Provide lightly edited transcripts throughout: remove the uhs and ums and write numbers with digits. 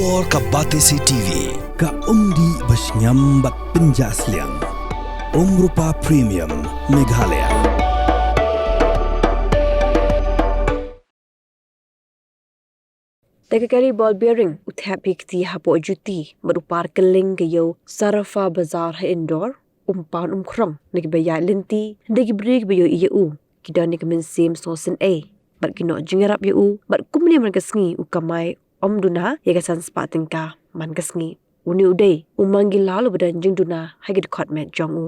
Sorkar TV ka umdi basnyambat penjaslian Rupa Premium Meghalaya. Tekakari ball bearing uthapik ti hapo juti merupar keling gayo sarafa bazar indoor umpan Nongkhrong nagibaya linti nagibrig bayo iu kidani kamen sim sosin a bar kino jingarap yu bar kumni man kasngi ukamai omduna yagasan spatingka man kasngi uni uday umangi lalu badan jingduna hagid khotmet jongu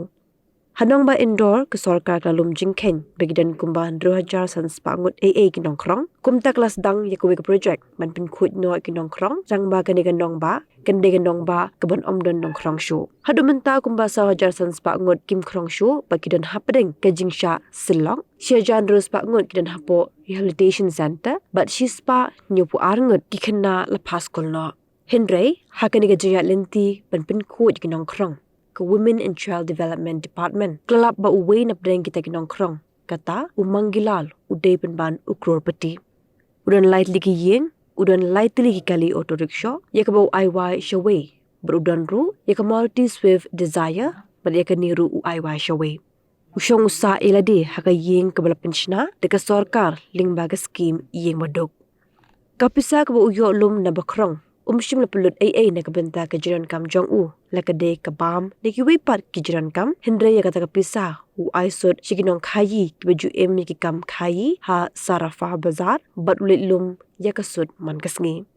Hanong ba indoor ke Sorkar kalum jingken bagidan kumbahan 2000 sanspangut AA ki Nongkhrong kumta kelas dang yakuwe ke project man pin khut no ki Nongkhrong rang ba kani ganong ba kende ganong ba keban omdon Nongkhrong show hadu menta kumba 1000 sanspangut kim Krong show bagidan hapding ke jingsha silong syajan terus pangut kidan hapo rehabilitation center but shispa nyopu arngut ki kena lepas kolno Henry hakani ke jaya lenti ban pin khut ki Nongkhrong ke Women and Child Development Department. Kelab ba uwe na pedang kita ki Nongkhrong. Kata umanggilal uday Pynban Crorepati. Udan light ligi yeng, udan light ligi kali auto rickshaw, ya ke bau IY Shaway. Berudan ru, ya ke Multi Swift Desire, ber ya ke niru IY Shaway. Usyong usa iladi haka yeng ke bala pensiona dekat Sorkar ling baga skim yeng madok. Kapisa ke bau uyok lum na bakrong. Umshim la pelut AA na kabenta ke jiran kam jong u la kade ke bam de ki wipat ki jiran kam hendre ya kata kapisa u aisot shiginong khayi ki baju em ki kam khayi ha sarafa bazar bat ulit lum ya kasut man kasngi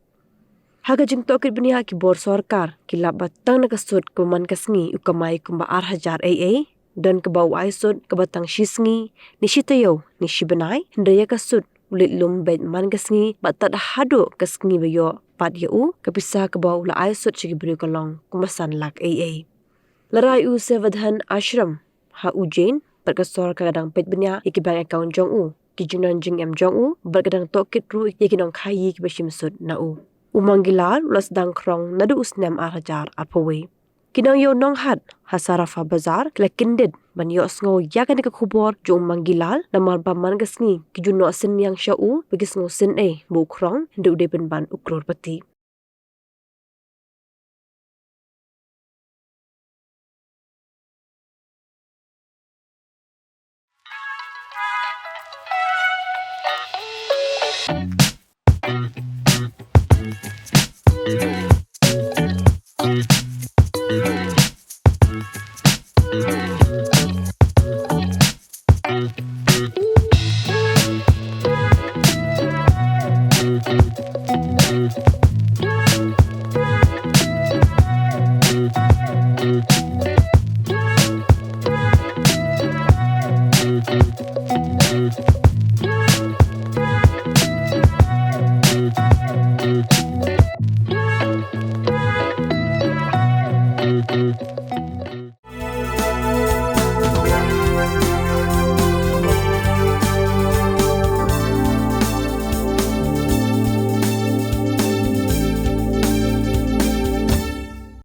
haga jing tokit bnia ki bor Sorkar ki labat tang na kasut ko man kasngi u kamai kumba 8000 AA dan ke bau aisot ke batang shisngi ni shitayo ni shibanai hendre ya kasut ulit lum bet man kasngi bat tad hado kasngi bayo pat yau kapisa ke bau la aisot sigi beri kolong kumasan lak AA. Larai u sevadhan ashram ha ujain berkasor kadang pet benya iki bank account jong u ki junan jing em jong u berkadang tokit ru iki nong khayi ki bashim sud na u. Umanggilar ulas Nongkhrong nadu usnem arajar arpawe. Kinang yo nong hat hasarafa bazar kila kindid ban yo sngo yakan ke khubor jo umanggilal namar baman gasngi ki juno sin yang syau bagi sngo sin bu Krong ndu de Pynban Crorepati.